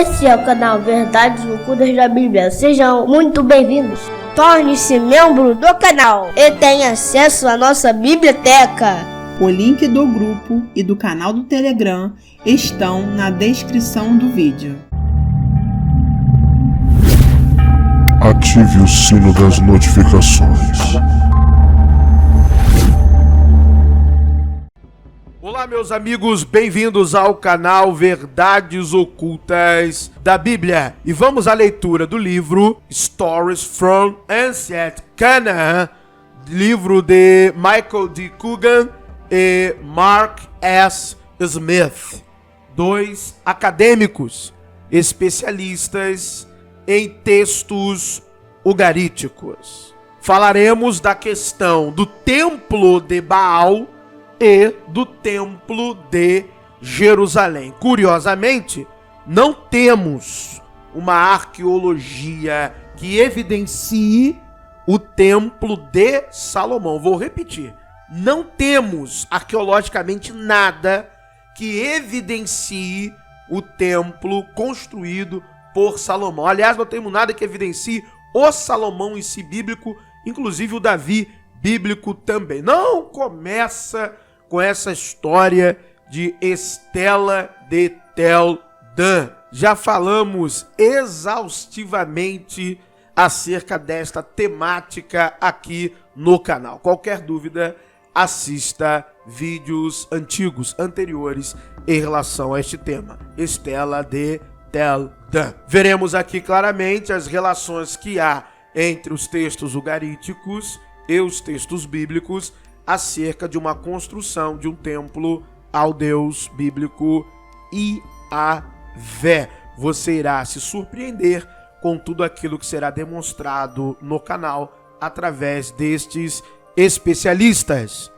Esse é o canal Verdades Ocultas da Bíblia. Sejam muito bem-vindos. Torne-se membro do canal e tenha acesso à nossa biblioteca. O link do grupo e do canal do Telegram estão na descrição do vídeo. Ative o sino das notificações. Olá, meus amigos, bem-vindos ao canal Verdades Ocultas da Bíblia. E vamos à leitura do livro Stories from Ancient Canaan, livro de Michael D. Coogan e Mark S. Smith, dois acadêmicos especialistas em textos ugaríticos. Falaremos da questão do templo de Baal e do templo de Jerusalém. Curiosamente, não temos uma arqueologia que evidencie o templo de Salomão. Vou repetir. Não temos arqueologicamente nada que evidencie o templo construído por Salomão. Aliás, não temos nada que evidencie o Salomão em si bíblico, inclusive o Davi bíblico também. Não começa com essa história de Estela de Tel Dan. Já falamos exaustivamente acerca desta temática aqui no canal. Qualquer dúvida, assista vídeos anteriores em relação a este tema, Estela de Tel Dan. Veremos aqui claramente as relações que há entre os textos ugaríticos e os textos bíblicos acerca de uma construção de um templo ao Deus bíblico Iavé. Você irá se surpreender com tudo aquilo que será demonstrado no canal através destes especialistas.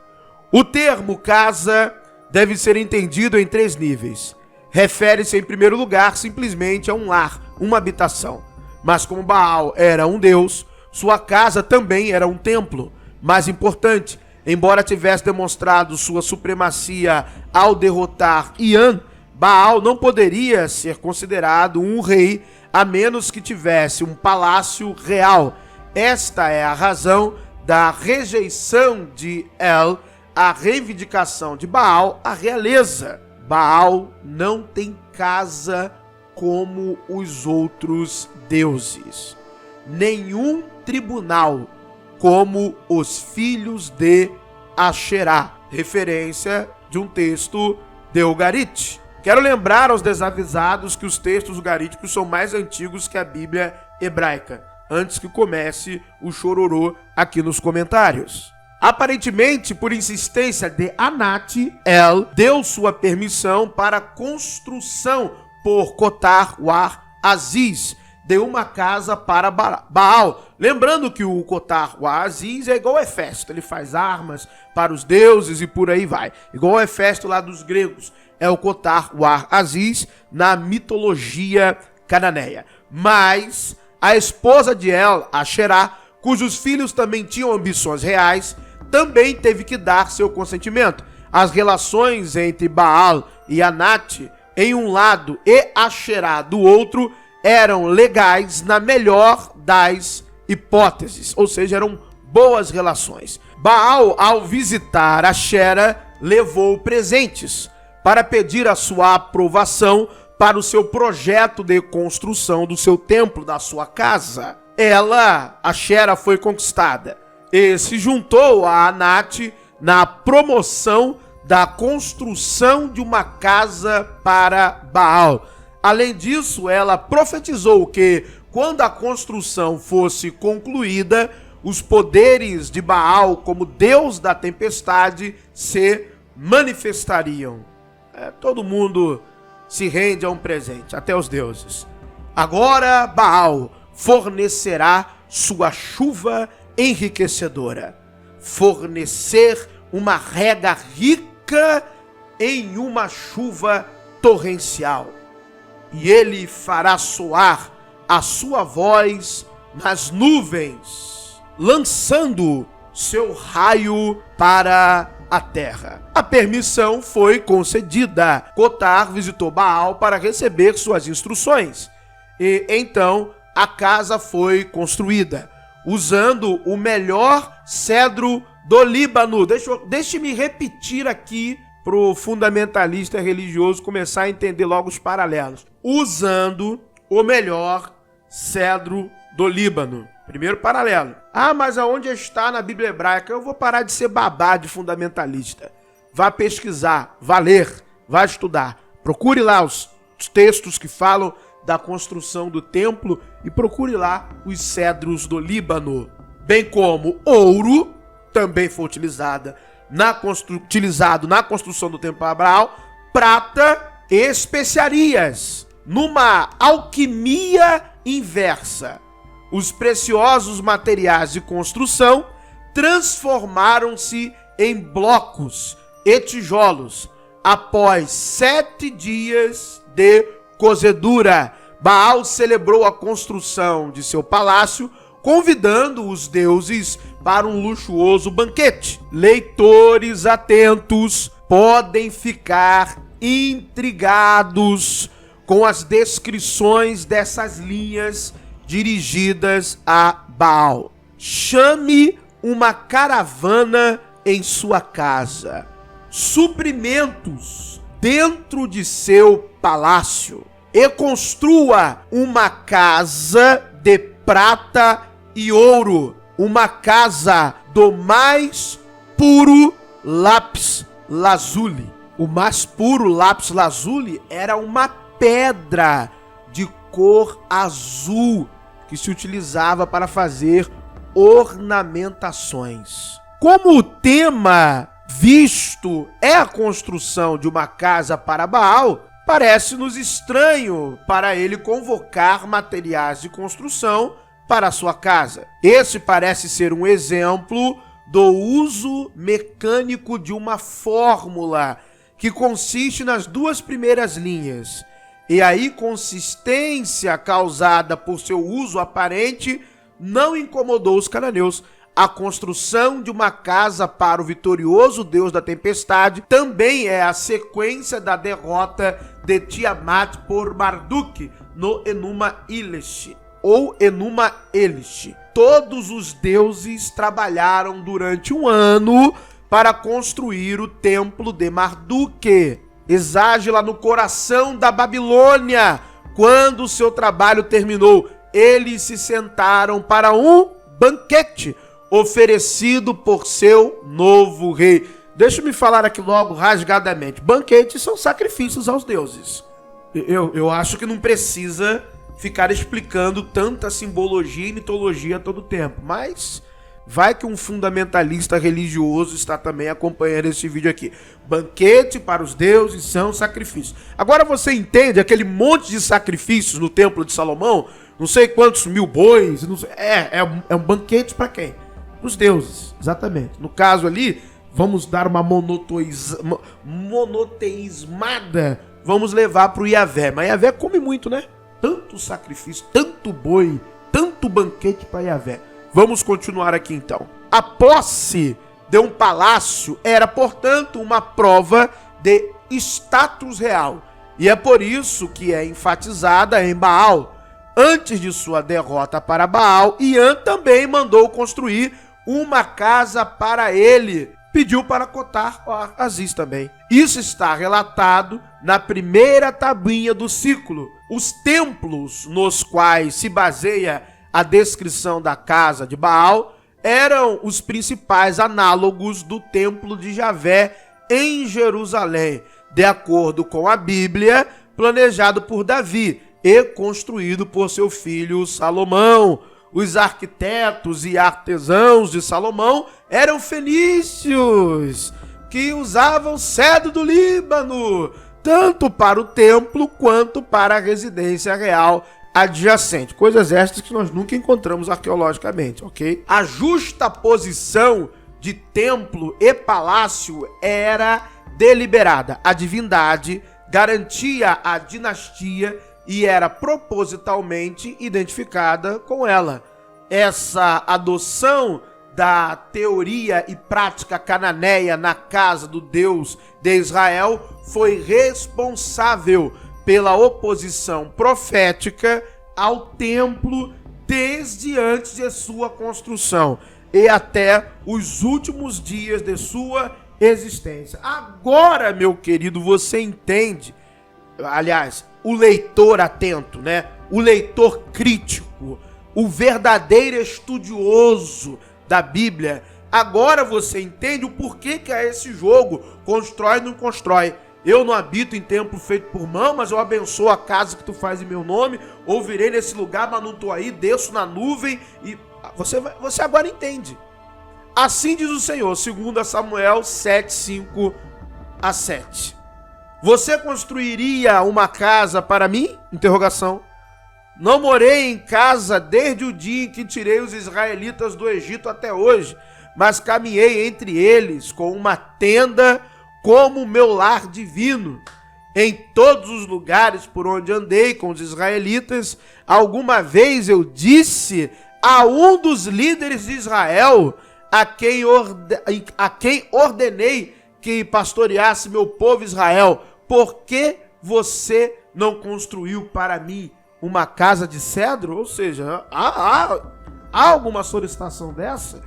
O termo casa deve ser entendido em três níveis. Refere-se, em primeiro lugar, simplesmente a um lar, uma habitação. Mas como Baal era um deus, sua casa também era um templo. Mais importante, embora tivesse demonstrado sua supremacia ao derrotar Ian, Baal não poderia ser considerado um rei a menos que tivesse um palácio real. Esta é a razão da rejeição de El à reivindicação de Baal à realeza. Baal não tem casa como os outros deuses. Nenhum tribunal como os filhos de Asherá, referência de um texto de Ugarit. Quero lembrar aos desavisados que os textos ugaríticos são mais antigos que a Bíblia hebraica, antes que comece o chororô aqui nos comentários. Aparentemente, por insistência de Anat, El deu sua permissão para a construção por Cotar War Aziz de uma casa para Baal. Lembrando que o Cotar War Aziz é igual ao Hefesto, ele faz armas para os deuses e por aí vai. Igual ao Hefesto lá dos gregos, é o Cotar War Aziz na mitologia cananeia. Mas a esposa de El, Asherá, cujos filhos também tinham ambições reais, também teve que dar seu consentimento. As relações entre Baal e Anat em um lado e Asherá do outro eram legais na melhor das hipóteses, ou seja, eram boas relações. Baal, ao visitar Asherá, levou presentes para pedir a sua aprovação para o seu projeto de construção do seu templo, da sua casa. Asherá, foi conquistada e se juntou a Anat na promoção da construção de uma casa para Baal. Além disso, ela profetizou que, quando a construção fosse concluída, os poderes de Baal como Deus da tempestade se manifestariam. Todo mundo se rende a um presente, até os deuses. Agora Baal fornecerá sua chuva enriquecedora. Fornecer uma rega rica em uma chuva torrencial. E ele fará soar a sua voz nas nuvens, lançando seu raio para a terra. A permissão foi concedida. Cotar visitou Baal para receber suas instruções. E então a casa foi construída, usando o melhor cedro do Líbano. Deixe-me repetir aqui para o fundamentalista religioso começar a entender logo os paralelos. Usando o melhor cedro do Líbano. Primeiro paralelo. Ah, mas aonde está na Bíblia hebraica? Eu vou parar de ser babá de fundamentalista. Vá pesquisar, vá ler, vá estudar. Procure lá os textos que falam da construção do templo e procure lá os cedros do Líbano. Bem como ouro, também foi utilizado na construção do templo de Abraão, prata e especiarias. Numa alquimia inversa, os preciosos materiais de construção transformaram-se em blocos e tijolos após 7 dias de cozedura. Baal celebrou a construção de seu palácio, convidando os deuses para um luxuoso banquete. Leitores atentos podem ficar intrigados com as descrições dessas linhas dirigidas a Baal. Chame uma caravana em sua casa, suprimentos dentro de seu palácio e construa uma casa de prata e ouro, uma casa do mais puro lápis lazuli. O mais puro lápis lazuli era uma pedra de cor azul que se utilizava para fazer ornamentações. Como o tema visto é a construção de uma casa para Baal, parece-nos estranho para ele convocar materiais de construção para a sua casa. Esse parece ser um exemplo do uso mecânico de uma fórmula que consiste nas 2 primeiras linhas. E a inconsistência causada por seu uso aparente não incomodou os cananeus. A construção de uma casa para o vitorioso deus da tempestade também é a sequência da derrota de Tiamat por Marduk no Enuma Elish, ou Enuma Elish. Todos os deuses trabalharam durante 1 ano para construir o templo de Marduk. Exage lá no coração da Babilônia. Quando o seu trabalho terminou, eles se sentaram para um banquete oferecido por seu novo rei. Deixa-me falar aqui logo rasgadamente. Banquetes são sacrifícios aos deuses. Eu acho que não precisa ficar explicando tanta simbologia e mitologia a todo tempo, mas vai que um fundamentalista religioso está também acompanhando esse vídeo aqui. Banquete para os deuses são sacrifícios. Agora você entende aquele monte de sacrifícios no templo de Salomão? Não sei quantos mil bois. Não sei, é um banquete para quem? Para os deuses, exatamente. No caso ali, vamos dar uma monoteísmada. Vamos levar para o Yahvé. Mas Yahvé come muito, né? Tanto sacrifício, tanto boi, tanto banquete para Yahvé. Vamos continuar aqui então. A posse de um palácio era, portanto, uma prova de status real. E é por isso que é enfatizada em Baal. Antes de sua derrota para Baal, Ian também mandou construir uma casa para ele. Pediu para Cotar Aziz também. Isso está relatado na primeira tabuinha do ciclo. Os templos nos quais se baseia a descrição da casa de Baal eram os principais análogos do templo de Javé em Jerusalém, de acordo com a Bíblia, planejado por Davi e construído por seu filho Salomão. Os arquitetos e artesãos de Salomão eram fenícios, que usavam cedro do Líbano, tanto para o templo quanto para a residência real adjacente. Coisas estas que nós nunca encontramos arqueologicamente, ok? A justaposição de templo e palácio era deliberada. A divindade garantia a dinastia e era propositalmente identificada com ela. Essa adoção da teoria e prática cananeia na casa do Deus de Israel, foi responsável pela oposição profética ao templo desde antes de sua construção e até os últimos dias de sua existência. Agora, meu querido, você entende, aliás, o leitor atento, né? O leitor crítico, o verdadeiro estudioso da Bíblia, agora você entende o porquê que é esse jogo, constrói ou não constrói. Eu não habito em templo feito por mão, mas eu abençoo a casa que tu faz em meu nome, ou virei nesse lugar, mas não estou aí, desço na nuvem, e você agora entende. Assim diz o Senhor, 2 Samuel 7, 5 a 7. Você construiria uma casa para mim? Interrogação. Não morei em casa desde o dia em que tirei os israelitas do Egito até hoje, mas caminhei entre eles com uma tenda como meu lar divino. Em todos os lugares por onde andei com os israelitas, alguma vez eu disse a um dos líderes de Israel, a quem ordenei que pastoreasse meu povo Israel: por que você não construiu para mim uma casa de cedro? Ou seja, há alguma solicitação dessa?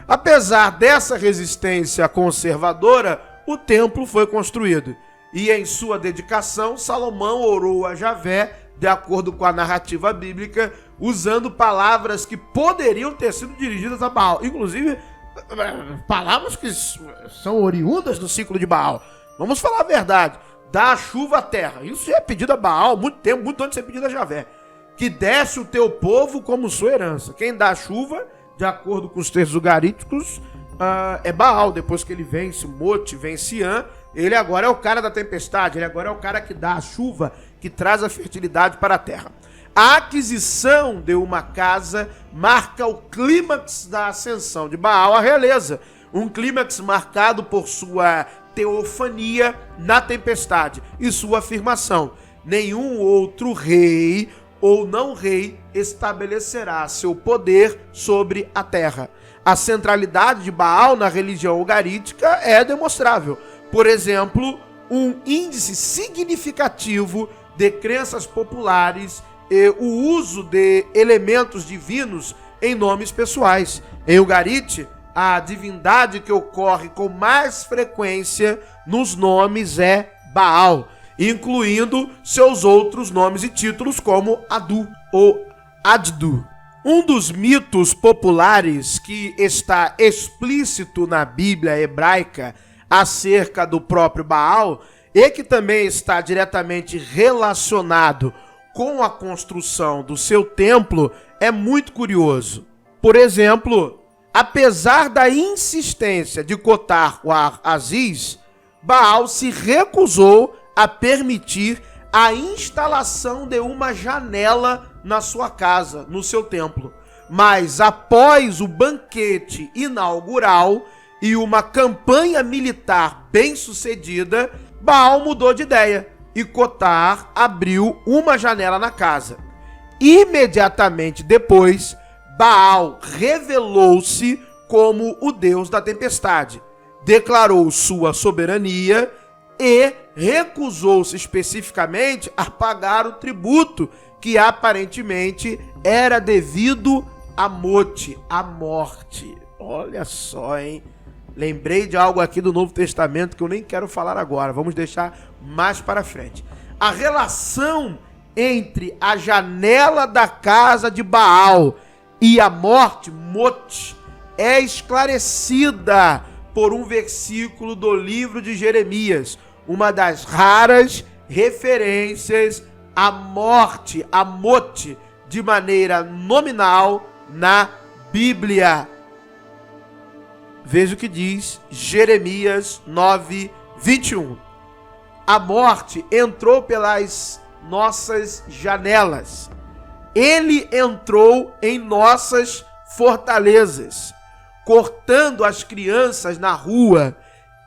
Apesar dessa resistência conservadora, o templo foi construído. E em sua dedicação, Salomão orou a Javé, de acordo com a narrativa bíblica, usando palavras que poderiam ter sido dirigidas a Baal. Inclusive, palavras que são oriundas do ciclo de Baal. Vamos falar a verdade. Dá a chuva à terra. Isso é pedido a Baal há muito tempo, muito antes de ser pedido a Javé. Que desce o teu povo como sua herança. Quem dá a chuva, de acordo com os textos ugaríticos, é Baal. Depois que ele vence Mote, vence An, ele agora é o cara da tempestade, ele agora é o cara que dá a chuva, que traz a fertilidade para a terra. A aquisição de uma casa marca o clímax da ascensão de Baal à realeza. Um clímax marcado por sua teofania na tempestade e sua afirmação: nenhum outro rei ou não rei estabelecerá seu poder sobre a terra. A centralidade de Baal na religião ugarítica é demonstrável. Por exemplo, um índice significativo de crenças populares e o uso de elementos divinos em nomes pessoais. Em Ugarit, a divindade que ocorre com mais frequência nos nomes é Baal, incluindo seus outros nomes e títulos como Adu ou Addu. Um dos mitos populares que está explícito na Bíblia hebraica acerca do próprio Baal e que também está diretamente relacionado com a construção do seu templo é muito curioso. Por exemplo, apesar da insistência de cotar o Aziz, Baal se recusou a permitir a instalação de uma janela na sua casa, no seu templo. Mas após o banquete inaugural e uma campanha militar bem-sucedida, Baal mudou de ideia e Cotar abriu uma janela na casa. Imediatamente depois, Baal revelou-se como o deus da tempestade, declarou sua soberania e recusou-se especificamente a pagar o tributo que aparentemente era devido a Mote, a morte. Olha só, hein? Lembrei de algo aqui do Novo Testamento que eu nem quero falar agora. Vamos deixar mais para frente. A relação entre a janela da casa de Baal e a morte, Mote, é esclarecida por um versículo do livro de Jeremias, uma das raras referências à morte, a Mote, de maneira nominal na Bíblia. Veja o que diz Jeremias 9, 21. A morte entrou pelas nossas janelas. Ele entrou em nossas fortalezas, cortando as crianças na rua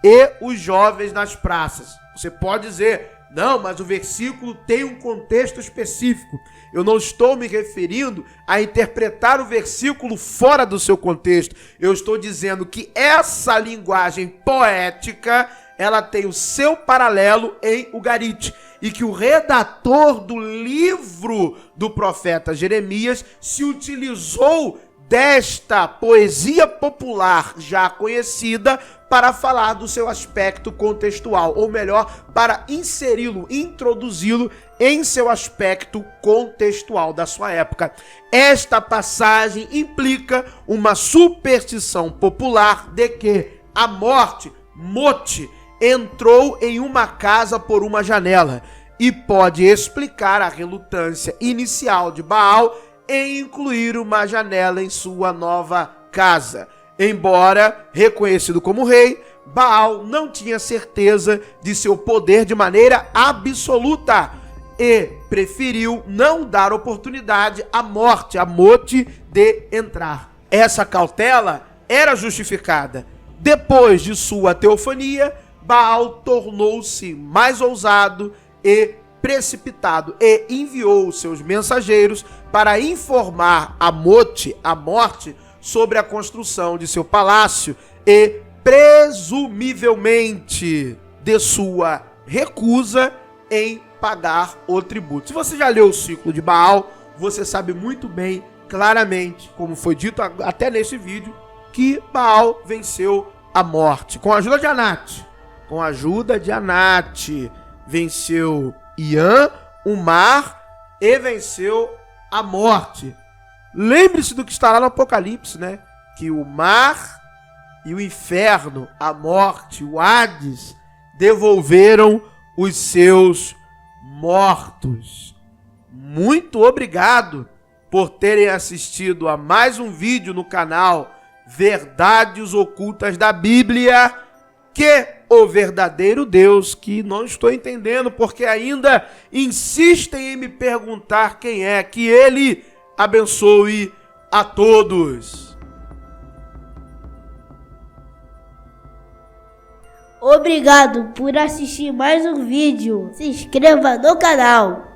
e os jovens nas praças. Você pode dizer, não, mas o versículo tem um contexto específico. Eu não estou me referindo a interpretar o versículo fora do seu contexto. Eu estou dizendo que essa linguagem poética, ela tem o seu paralelo em Ugarit, e que o redator do livro do profeta Jeremias se utilizou desta poesia popular já conhecida para falar do seu aspecto contextual, ou melhor, para inseri-lo, introduzi-lo em seu aspecto contextual da sua época. Esta passagem implica uma superstição popular de que a morte, Mote, entrou em uma casa por uma janela, e pode explicar a relutância inicial de Baal em incluir uma janela em sua nova casa. Embora reconhecido como rei, Baal não tinha certeza de seu poder de maneira absoluta e preferiu não dar oportunidade à morte, a Mote, de entrar. Essa cautela era justificada. Depois de sua teofania, Baal tornou-se mais ousado e precipitado e enviou seus mensageiros para informar a Mote, a morte, sobre a construção de seu palácio e, presumivelmente, de sua recusa em pagar o tributo. Se você já leu o ciclo de Baal, você sabe muito bem, claramente, como foi dito até nesse vídeo, que Baal venceu a morte com a ajuda de Anat. Com a ajuda de Anat, venceu Ian, o mar, e venceu a morte. Lembre-se do que está lá no Apocalipse, né? Que o mar e o inferno, a morte, o Hades, devolveram os seus mortos. Muito obrigado por terem assistido a mais um vídeo no canal Verdades Ocultas da Bíblia, que o verdadeiro Deus, que não estou entendendo porque ainda insistem em me perguntar quem é, que ele abençoe a todos. Obrigado por assistir mais um vídeo. Se inscreva no canal.